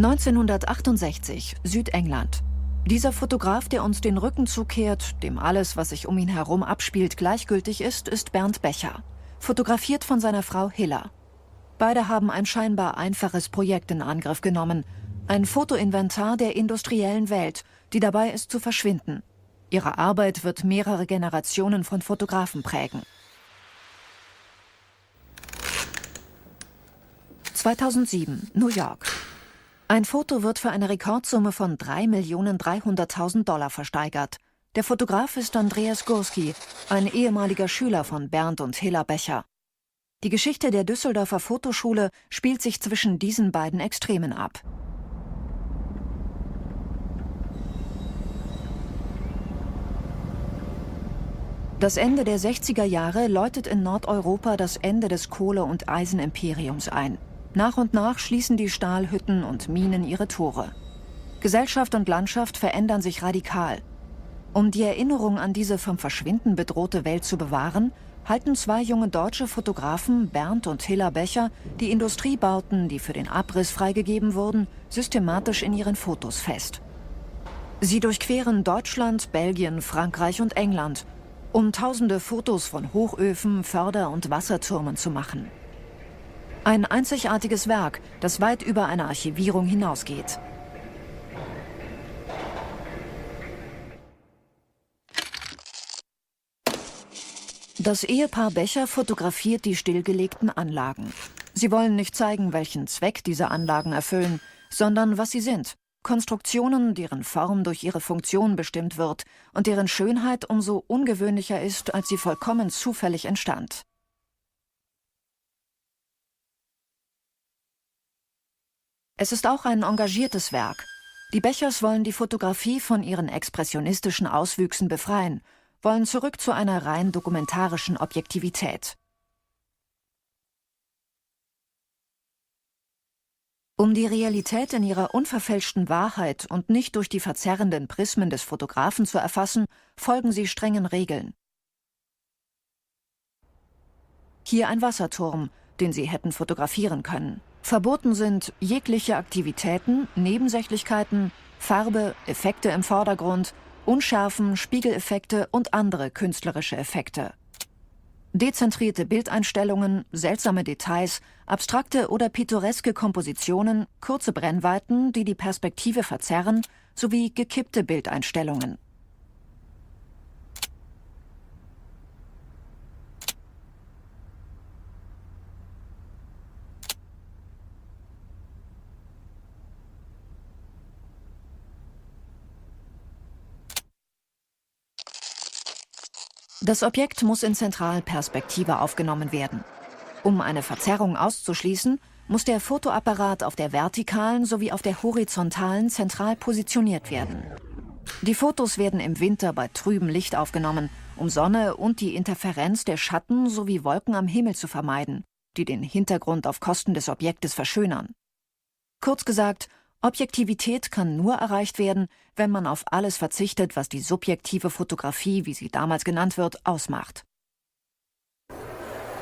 1968, Südengland. Dieser Fotograf, der uns den Rücken zukehrt, dem alles, was sich um ihn herum abspielt, gleichgültig ist Bernd Becher. Fotografiert von seiner Frau Hilla. Beide haben ein scheinbar einfaches Projekt in Angriff genommen. Ein Fotoinventar der industriellen Welt, die dabei ist zu verschwinden. Ihre Arbeit wird mehrere Generationen von Fotografen prägen. 2007, New York. Ein Foto wird für eine Rekordsumme von $3.300.000 versteigert. Der Fotograf ist Andreas Gursky, ein ehemaliger Schüler von Bernd und Hilla Becher. Die Geschichte der Düsseldorfer Fotoschule spielt sich zwischen diesen beiden Extremen ab. Das Ende der 60er Jahre läutet in Nordeuropa das Ende des Kohle- und Eisenimperiums ein. Nach und nach schließen die Stahlhütten und Minen ihre Tore. Gesellschaft und Landschaft verändern sich radikal. Um die Erinnerung an diese vom Verschwinden bedrohte Welt zu bewahren, halten zwei junge deutsche Fotografen, Bernd und Hilla Becher, die Industriebauten, die für den Abriss freigegeben wurden, systematisch in ihren Fotos fest. Sie durchqueren Deutschland, Belgien, Frankreich und England, um tausende Fotos von Hochöfen, Förder- und Wassertürmen zu machen. Ein einzigartiges Werk, das weit über eine Archivierung hinausgeht. Das Ehepaar Becher fotografiert die stillgelegten Anlagen. Sie wollen nicht zeigen, welchen Zweck diese Anlagen erfüllen, sondern was sie sind. Konstruktionen, deren Form durch ihre Funktion bestimmt wird und deren Schönheit umso ungewöhnlicher ist, als sie vollkommen zufällig entstand. Es ist auch ein engagiertes Werk. Die Bechers wollen die Fotografie von ihren expressionistischen Auswüchsen befreien, wollen zurück zu einer rein dokumentarischen Objektivität. Um die Realität in ihrer unverfälschten Wahrheit und nicht durch die verzerrenden Prismen des Fotografen zu erfassen, folgen sie strengen Regeln. Hier ein Wasserturm, den sie hätten fotografieren können. Verboten sind jegliche Aktivitäten, Nebensächlichkeiten, Farbe, Effekte im Vordergrund, Unschärfen, Spiegeleffekte und andere künstlerische Effekte. Dezentrierte Bildeinstellungen, seltsame Details, abstrakte oder pittoreske Kompositionen, kurze Brennweiten, die die Perspektive verzerren, sowie gekippte Bildeinstellungen. Das Objekt muss in Zentralperspektive aufgenommen werden. Um eine Verzerrung auszuschließen, muss der Fotoapparat auf der vertikalen sowie auf der horizontalen zentral positioniert werden. Die Fotos werden im Winter bei trübem Licht aufgenommen, um Sonne und die Interferenz der Schatten sowie Wolken am Himmel zu vermeiden, die den Hintergrund auf Kosten des Objektes verschönern. Kurz gesagt, Objektivität kann nur erreicht werden, wenn man auf alles verzichtet, was die subjektive Fotografie, wie sie damals genannt wird, ausmacht.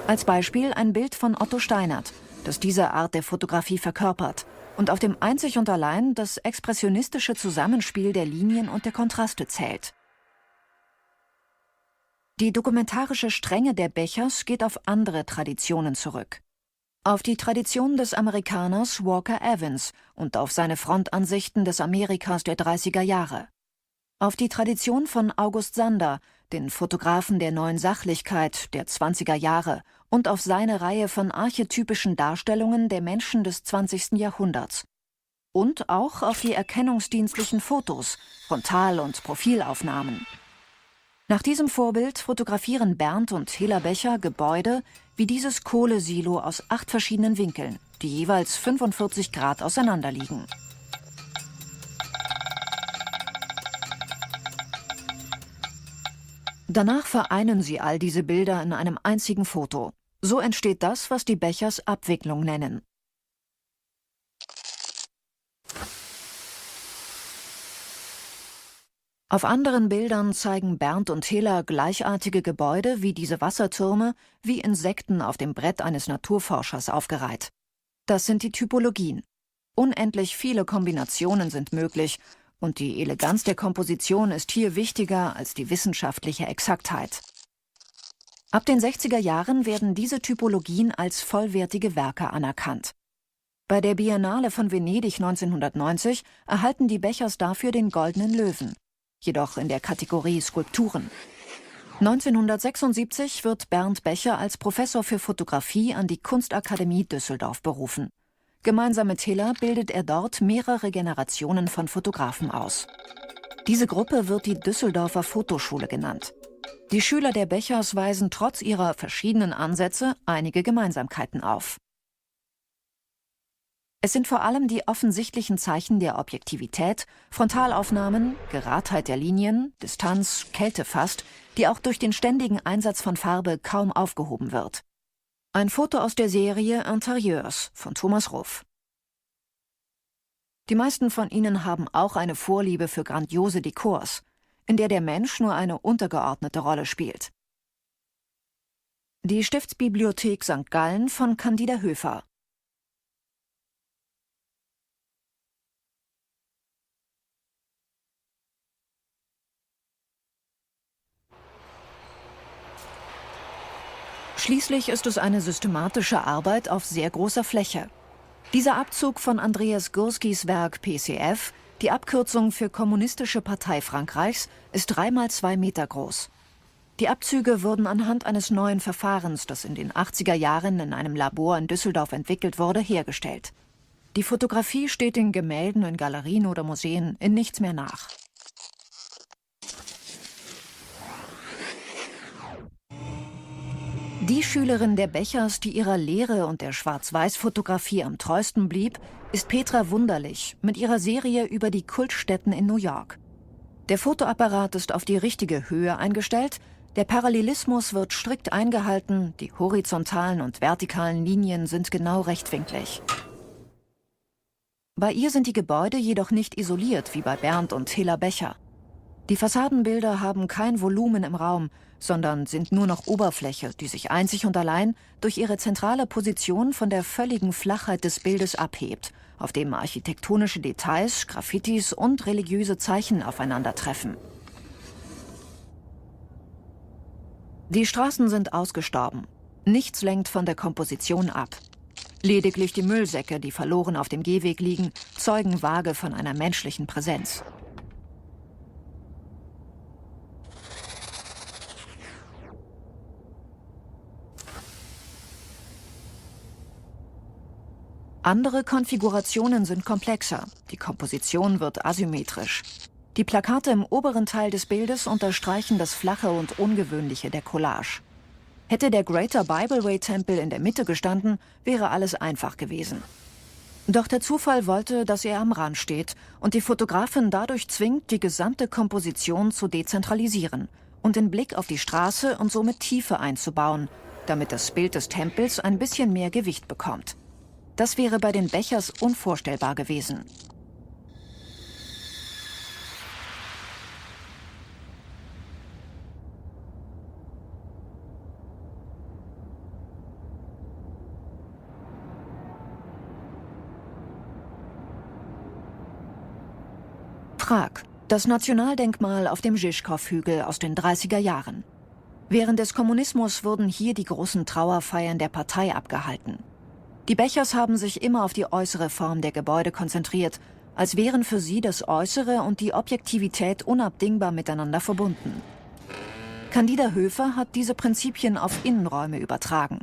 Als Beispiel ein Bild von Otto Steinert, das diese Art der Fotografie verkörpert und auf dem einzig und allein das expressionistische Zusammenspiel der Linien und der Kontraste zählt. Die dokumentarische Strenge der Bechers geht auf andere Traditionen zurück. Auf die Tradition des Amerikaners Walker Evans und auf seine Frontansichten des Amerikas der 30er Jahre. Auf die Tradition von August Sander, den Fotografen der neuen Sachlichkeit der 20er Jahre, und auf seine Reihe von archetypischen Darstellungen der Menschen des 20. Jahrhunderts. Und auch auf die erkennungsdienstlichen Fotos, Frontal- und Profilaufnahmen. Nach diesem Vorbild fotografieren Bernd und Hilla Becher Gebäude wie dieses Kohlesilo aus 8 verschiedenen Winkeln, die jeweils 45 Grad auseinander liegen. Danach vereinen sie all diese Bilder in einem einzigen Foto. So entsteht das, was die Bechers Abwicklung nennen. Auf anderen Bildern zeigen Bernd und Hilla gleichartige Gebäude wie diese Wassertürme, wie Insekten auf dem Brett eines Naturforschers aufgereiht. Das sind die Typologien. Unendlich viele Kombinationen sind möglich und die Eleganz der Komposition ist hier wichtiger als die wissenschaftliche Exaktheit. Ab den 60er Jahren werden diese Typologien als vollwertige Werke anerkannt. Bei der Biennale von Venedig 1990 erhalten die Bechers dafür den Goldenen Löwen, jedoch in der Kategorie Skulpturen. 1976 wird Bernd Becher als Professor für Fotografie an die Kunstakademie Düsseldorf berufen. Gemeinsam mit Hiller bildet er dort mehrere Generationen von Fotografen aus. Diese Gruppe wird die Düsseldorfer Fotoschule genannt. Die Schüler der Bechers weisen trotz ihrer verschiedenen Ansätze einige Gemeinsamkeiten auf. Es sind vor allem die offensichtlichen Zeichen der Objektivität, Frontalaufnahmen, Geradheit der Linien, Distanz, Kälte fast, die auch durch den ständigen Einsatz von Farbe kaum aufgehoben wird. Ein Foto aus der Serie Interieurs von Thomas Ruff. Die meisten von ihnen haben auch eine Vorliebe für grandiose Dekors, in der Mensch nur eine untergeordnete Rolle spielt. Die Stiftsbibliothek St. Gallen von Candida Höfer. Schließlich ist es eine systematische Arbeit auf sehr großer Fläche. Dieser Abzug von Andreas Gurskis Werk PCF, die Abkürzung für Kommunistische Partei Frankreichs, ist 3 mal 2 Meter groß. Die Abzüge wurden anhand eines neuen Verfahrens, das in den 80er Jahren in einem Labor in Düsseldorf entwickelt wurde, hergestellt. Die Fotografie steht den Gemälden in Galerien oder Museen in nichts mehr nach. Die Schülerin der Bechers, die ihrer Lehre und der Schwarz-Weiß-Fotografie am treusten blieb, ist Petra Wunderlich mit ihrer Serie über die Kultstätten in New York. Der Fotoapparat ist auf die richtige Höhe eingestellt, der Parallelismus wird strikt eingehalten, die horizontalen und vertikalen Linien sind genau rechtwinklig. Bei ihr sind die Gebäude jedoch nicht isoliert wie bei Bernd und Hiller Becher. Die Fassadenbilder haben kein Volumen im Raum, sondern sind nur noch Oberfläche, die sich einzig und allein durch ihre zentrale Position von der völligen Flachheit des Bildes abhebt, auf dem architektonische Details, Graffitis und religiöse Zeichen aufeinandertreffen. Die Straßen sind ausgestorben. Nichts lenkt von der Komposition ab. Lediglich die Müllsäcke, die verloren auf dem Gehweg liegen, zeugen vage von einer menschlichen Präsenz. Andere Konfigurationen sind komplexer, die Komposition wird asymmetrisch. Die Plakate im oberen Teil des Bildes unterstreichen das Flache und Ungewöhnliche der Collage. Hätte der Greater Bible Way Tempel in der Mitte gestanden, wäre alles einfach gewesen. Doch der Zufall wollte, dass er am Rand steht und die Fotografin dadurch zwingt, die gesamte Komposition zu dezentralisieren und den Blick auf die Straße und somit Tiefe einzubauen, damit das Bild des Tempels ein bisschen mehr Gewicht bekommt. Das wäre bei den Bechers unvorstellbar gewesen. Prag, das Nationaldenkmal auf dem Žižkov-Hügel aus den 30er Jahren. Während des Kommunismus wurden hier die großen Trauerfeiern der Partei abgehalten. Die Bechers haben sich immer auf die äußere Form der Gebäude konzentriert, als wären für sie das Äußere und die Objektivität unabdingbar miteinander verbunden. Candida Höfer hat diese Prinzipien auf Innenräume übertragen.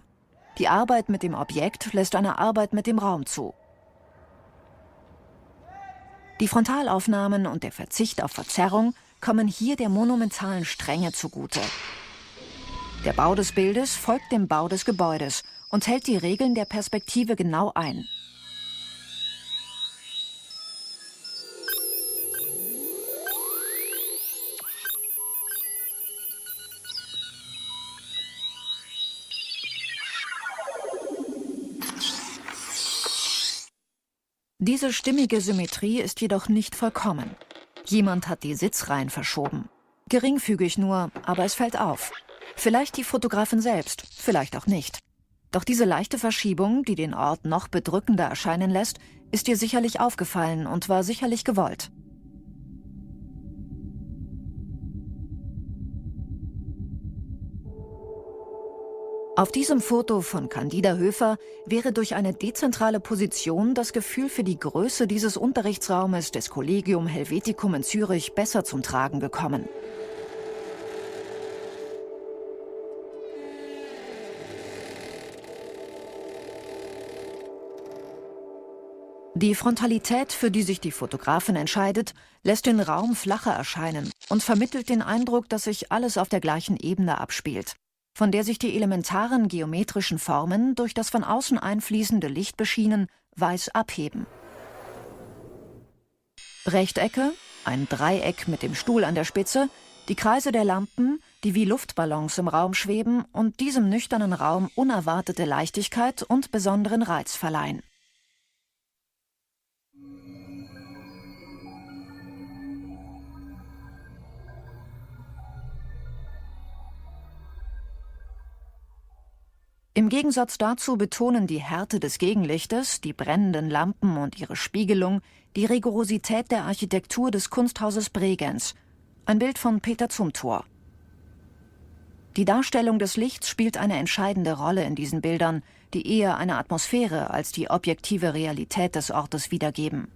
Die Arbeit mit dem Objekt lässt eine Arbeit mit dem Raum zu. Die Frontalaufnahmen und der Verzicht auf Verzerrung kommen hier der monumentalen Strenge zugute. Der Bau des Bildes folgt dem Bau des Gebäudes und hält die Regeln der Perspektive genau ein. Diese stimmige Symmetrie ist jedoch nicht vollkommen. Jemand hat die Sitzreihen verschoben. Geringfügig nur, aber es fällt auf. Vielleicht die Fotografin selbst, vielleicht auch nicht. Doch diese leichte Verschiebung, die den Ort noch bedrückender erscheinen lässt, ist ihr sicherlich aufgefallen und war sicherlich gewollt. Auf diesem Foto von Candida Höfer wäre durch eine dezentrale Position das Gefühl für die Größe dieses Unterrichtsraumes des Collegium Helveticum in Zürich besser zum Tragen gekommen. Die Frontalität, für die sich die Fotografin entscheidet, lässt den Raum flacher erscheinen und vermittelt den Eindruck, dass sich alles auf der gleichen Ebene abspielt, von der sich die elementaren geometrischen Formen durch das von außen einfließende Licht beschienen, weiß abheben. Rechtecke, ein Dreieck mit dem Stuhl an der Spitze, die Kreise der Lampen, die wie Luftballons im Raum schweben und diesem nüchternen Raum unerwartete Leichtigkeit und besonderen Reiz verleihen. Im Gegensatz dazu betonen die Härte des Gegenlichtes, die brennenden Lampen und ihre Spiegelung die Rigorosität der Architektur des Kunsthauses Bregenz, ein Bild von Peter Zumthor. Die Darstellung des Lichts spielt eine entscheidende Rolle in diesen Bildern, die eher eine Atmosphäre als die objektive Realität des Ortes wiedergeben.